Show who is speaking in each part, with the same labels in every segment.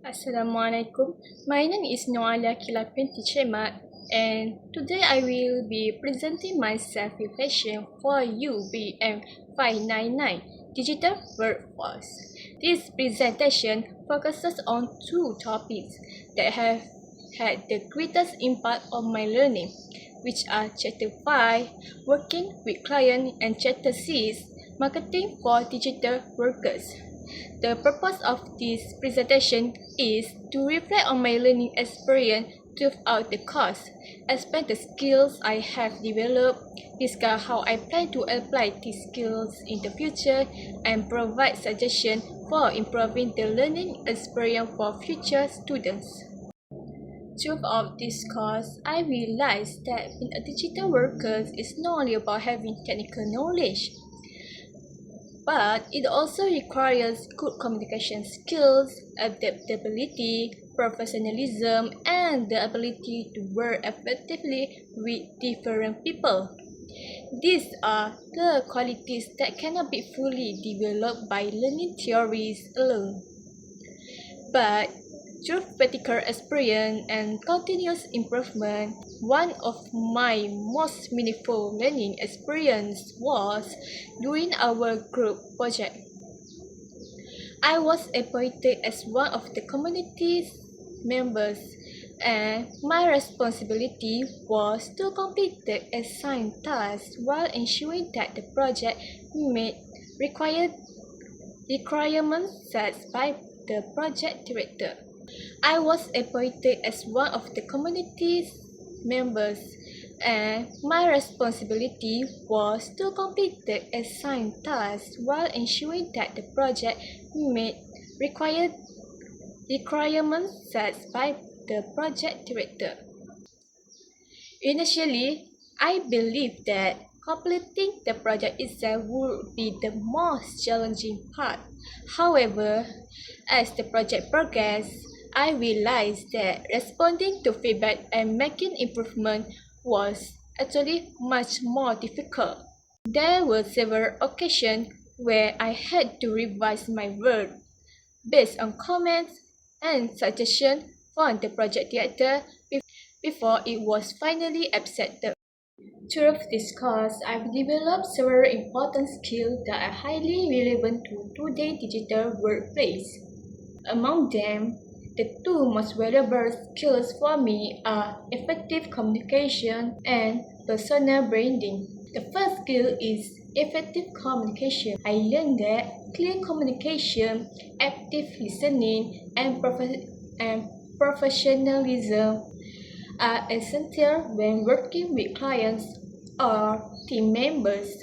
Speaker 1: Assalamualaikum. My name is Noalia Kilapin Tichemat, and today I will be presenting my self-reflection for UBM599 Digital Workforce. This presentation focuses on two topics that have had the greatest impact on my learning, which are Chapter 5, Working with Clients, and Chapter 6, Marketing for Digital Workers. The purpose of this presentation is to reflect on my learning experience throughout the course, explain the skills I have developed, discuss how I plan to apply these skills in the future, and provide suggestions for improving the learning experience for future students. Throughout this course, I realized that being a digital worker is not only about having technical knowledge, but it also requires good communication skills, adaptability, professionalism, and the ability to work effectively with different people. These are the qualities that cannot be fully developed by learning theories alone. But through practical experience and continuous improvement, one of my most meaningful learning experiences was during our group project. I was appointed as one of the community's members, and my responsibility was to complete the assigned tasks while ensuring that the project met requirements set by the project director. I was appointed as one of the community's members, and my responsibility was to complete the assigned tasks while ensuring that the project met requirements set by the project director. Initially, I believed that completing the project itself would be the most challenging part. However, as the project progressed, I realized that responding to feedback and making improvement was actually much more difficult. There were several occasions where I had to revise my work based on comments and suggestions from the project director before it was finally accepted. Through this course, I've developed several important skills that are highly relevant to today's digital workplace. Among them, the two most valuable skills for me are effective communication and personal branding. The first skill is effective communication. I learned that clear communication, active listening, and professionalism are essential when working with clients or team members.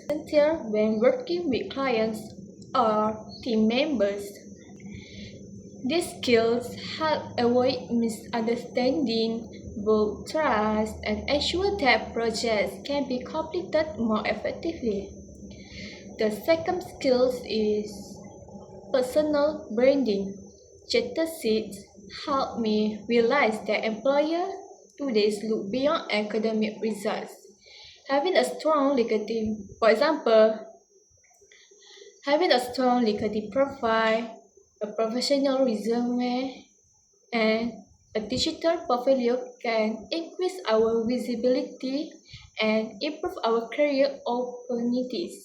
Speaker 1: These skills help avoid misunderstanding, build trust, and ensure that projects can be completed more effectively. The second skill is personal branding. Chapter 6 helped me realize that employers today look beyond academic results. Having a strong LinkedIn profile, a professional resume, and a digital portfolio can increase our visibility and improve our career opportunities.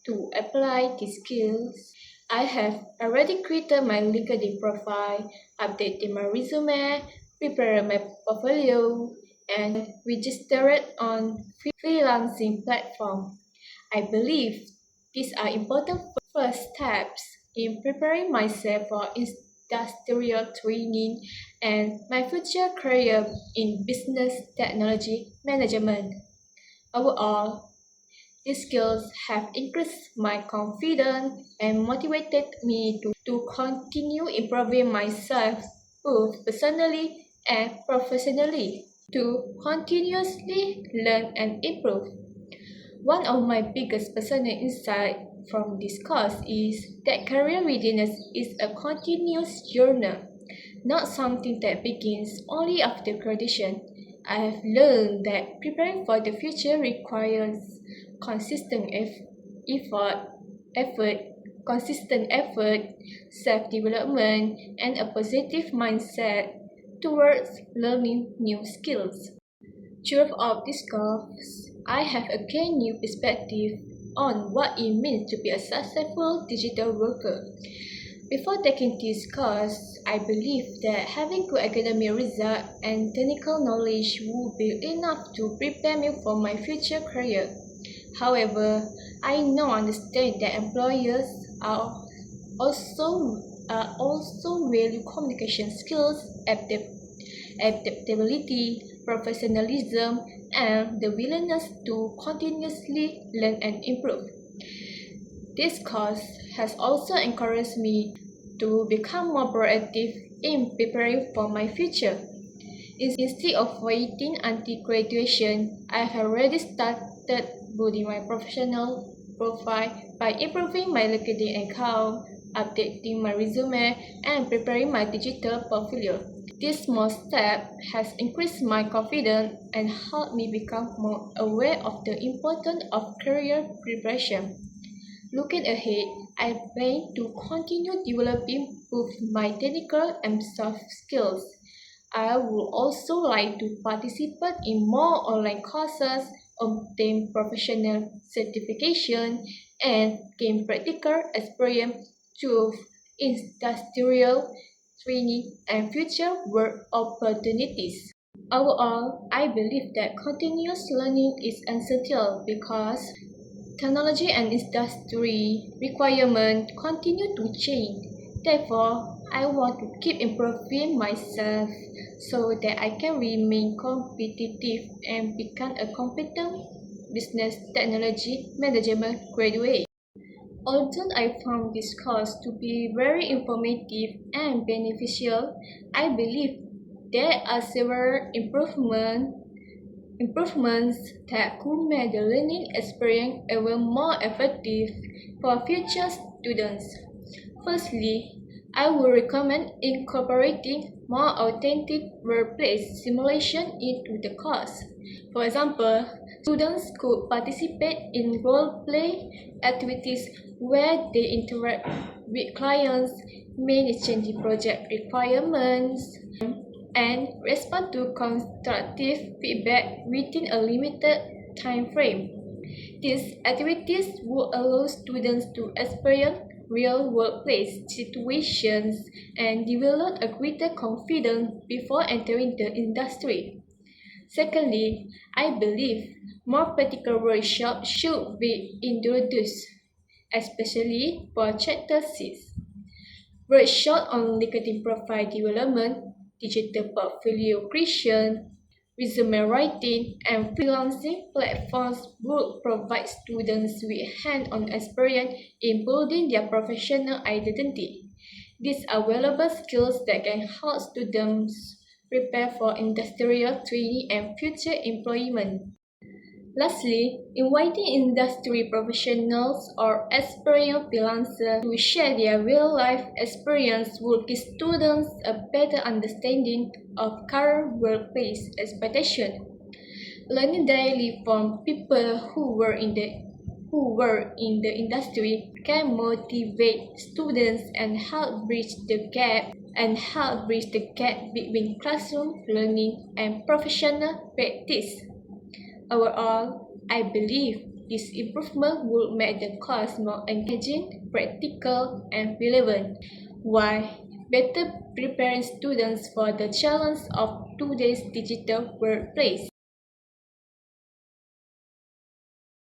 Speaker 1: To apply these skills, I have already created my LinkedIn profile, updated my resume, prepared my portfolio, and registered on freelancing platform. I believe these are important first steps in preparing myself for industrial training and my future career in business technology management. Overall, these skills have increased my confidence and motivated me to continue improving myself both personally and professionally, to continuously learn and improve. One of my biggest personal insights from this course is that career readiness is a continuous journey, not something that begins only after graduation. I have learned that preparing for the future requires consistent effort, consistent effort, self-development, and a positive mindset towards learning new skills. Throughout this course, I have a gained new perspective on what it means to be a successful digital worker. Before taking this course, I believe that having good academic results and technical knowledge would be enough to prepare me for my future career. However, I now understand that employers are also also value communication skills, adaptability, professionalism, and the willingness to continuously learn and improve. This course has also encouraged me to become more proactive in preparing for my future. Instead of waiting until graduation, I have already started building my professional profile by improving my LinkedIn account, updating my resume, and preparing my digital portfolio. This small step has increased my confidence and helped me become more aware of the importance of career preparation. Looking ahead, I plan to continue developing both my technical and soft skills. I would also like to participate in more online courses, obtain professional certification, and gain practical experience through industrial training and future work opportunities. Overall, I believe that continuous learning is essential because technology and industry requirements continue to change. Therefore, I want to keep improving myself so that I can remain competitive and become a competent business technology management graduate. Although I found this course to be very informative and beneficial, I believe there are several improvements that could make the learning experience even more effective for future students. Firstly, I would recommend incorporating more authentic workplace simulation into the course. For example, students could participate in role-play activities where they interact with clients, manage changing project requirements, and respond to constructive feedback within a limited time frame. These activities will allow students to experience real workplace situations and develop a greater confidence before entering the industry. Secondly, I believe more practical workshops should be introduced, especially for Chapter 6. Workshops on LinkedIn profile development, digital portfolio creation, resume writing, and freelancing platforms would provide students with hands-on experience in building their professional identity. These are valuable skills that can help students prepare for industrial training and future employment. Lastly, inviting industry professionals or experienced freelancers to share their real-life experience will give students a better understanding of current workplace expectations. Learning daily from people who work in the industry can motivate students and help bridge the gap between classroom learning and professional practice. Overall, I believe this improvement will make the course more engaging, practical, and relevant, while better preparing students for the challenge of today's digital workplace.